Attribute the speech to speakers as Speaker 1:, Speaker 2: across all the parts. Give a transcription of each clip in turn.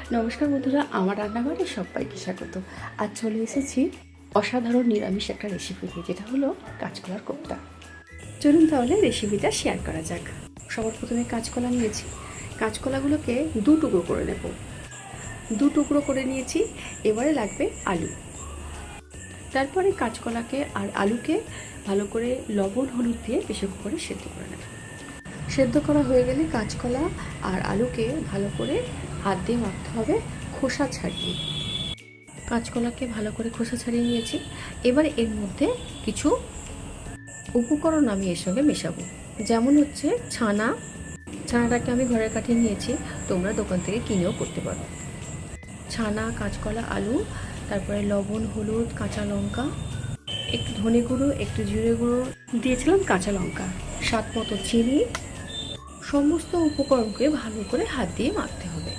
Speaker 1: নমস্কার বন্ধুরা, আমার রান্নাঘরে সবাইকে স্বাগত। আজ চলে এসেছি অসাধারণ নিরামিষ একটা রেসিপি নিয়ে, যেটা হলো কাঁচকলার কোপ্তা। চলুন তাহলে রেসিপিটা শেয়ার করা যাক। সবার প্রথমে কাঁচকলা নিয়েছি। কাঁচকলাগুলোকে দু টুকরো করে নেব। দু টুকরো করে নিয়েছি। এবারে লাগবে আলু। তারপরে কাঁচকলাকে আর আলুকে ভালো করে লবণ হলুদ দিয়ে প্রেসার কুকারে সেদ্ধ করে নেব। সেদ্ধ করা হয়ে গেলে কাঁচকলা আর আলুকে ভালো করে হাত দিয়ে মাখতে হবে, খোসা ছাড়িয়ে। কাঁচকলাকে ভালো করে খোসা ছাড়িয়ে নিয়েছি। এবার এর মধ্যে কিছু উপকরণ আমি এর সঙ্গে মেশাবো, যেমন হচ্ছে ছানাটাকে আমি ঘরের কাঠিয়ে নিয়েছি, তোমরা দোকান থেকে কিনেও করতে পারো। ছানা, কাঁচকলা, আলু, তারপরে লবণ, হলুদ, কাঁচা লঙ্কা, একটু ধনে গুঁড়ো, একটু জিরে গুঁড়ো দিয়েছিলাম, কাঁচা লঙ্কা, স্বাদ মতো চিনি। সমস্ত উপকরণকে ভালো করে হাত দিয়ে মাখতে হবে।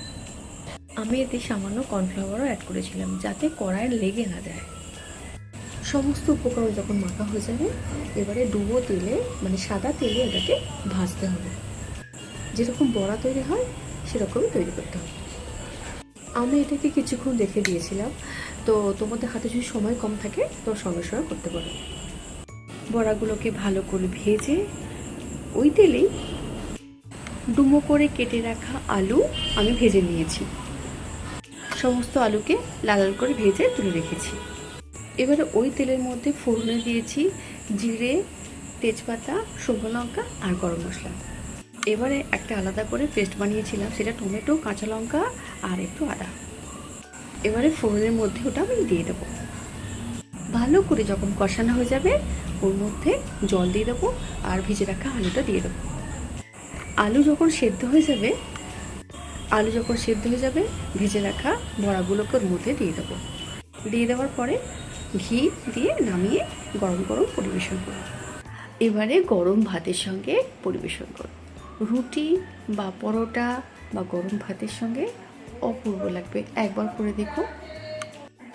Speaker 1: আমি এতে সামান্য কর্নফ্লাওয়ারও অ্যাড করেছিলাম, যাতে কড়াইয়ে লেগে না যায়। সমস্ত উপকরণ যখন মাখা হয়ে যাবে, এবারে ডুবো তেলে, মানে সাদা তেলে এটাকে ভাজতে হবে। যেরকম বড়া তৈরি হয় সেরকমই তৈরি করতে হবে। আমি এটাকে কিছুক্ষণ রেখে দিয়েছিলাম, তো তোমাদের হাতে যদি সময় কম থাকে তো সঙ্গে সঙ্গে করতে পারো। বড়াগুলোকে ভালো করে ভেজে ওই তেলেই ডুমো করে কেটে রাখা আলু আমি ভেজে নিয়েছি। সমস্ত আলুকে লাল লাল করে ভেজে তুলে রেখেছি। এবারে ওই তেলের মধ্যে ফোড়নে দিয়েছি জিরে, তেজপাতা, শুকনো লঙ্কা আর গরম মশলা। এবারে একটা আলাদা করে পেস্ট বানিয়েছিলাম, সেটা টমেটো, কাঁচা লঙ্কা আর একটু আদা। এবারে ফোড়নের মধ্যে ওটা আমি দিয়ে দেবো। ভালো করে যখন কষানো হয়ে যাবে, ওর মধ্যে জল দিয়ে দেবো আর ভেজে রাখা আলুটা দিয়ে দেবো। আলু যখন সেদ্ধ হয়ে যাবে, ভেজে রাখা বড়াগুলোকে ওর মধ্যে দিয়ে দেবো। দিয়ে দেওয়ার পরে ঘি দিয়ে নামিয়ে গরম গরম পরিবেশন করুন। এবারে গরম ভাতের সঙ্গে পরিবেশন করুন। রুটি বা পরোটা বা গরম ভাতের সঙ্গে অপূর্ব লাগবে। একবার করে দেখো,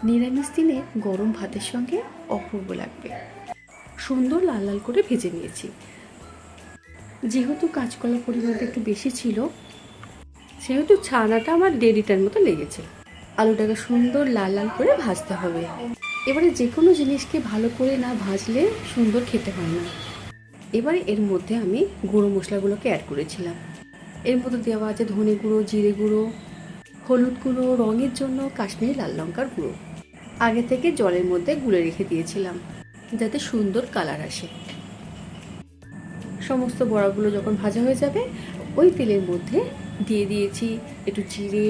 Speaker 1: নিরামিষ দিনে গরম ভাতের সঙ্গে অপূর্ব লাগবে। সুন্দর লাল লাল করে ভেজে নিয়েছি। যেহেতু কাঁচকলা পরিমাণটা একটু বেশি ছিল, সেহেতু ছানাটা আমার দেড়িটার মতো লেগেছে। আলুটাকে সুন্দর লাল লাল করে ভাজতে হবে। এবারে যে কোনো জিনিসকে ভালো করে না ভাজলে সুন্দর খেতে হয় না। এবারে এর মধ্যে আমি গুঁড়ো মশলাগুলোকে অ্যাড করেছিলাম। এর মধ্যে দেওয়া আছে ধনে গুঁড়ো, জিরে গুঁড়ো, হলুদ গুঁড়ো, রঙের জন্য কাশ্মীরি লাল লঙ্কার গুঁড়ো। আগে থেকে জলের মধ্যে গুলে রেখে দিয়েছিলাম, যাতে সুন্দর কালার আসে। সমস্ত বড়াগুলো যখন ভাজা হয়ে যাবে, ওই তেলের মধ্যে দিয়ে দিয়েছি একটু জিরে,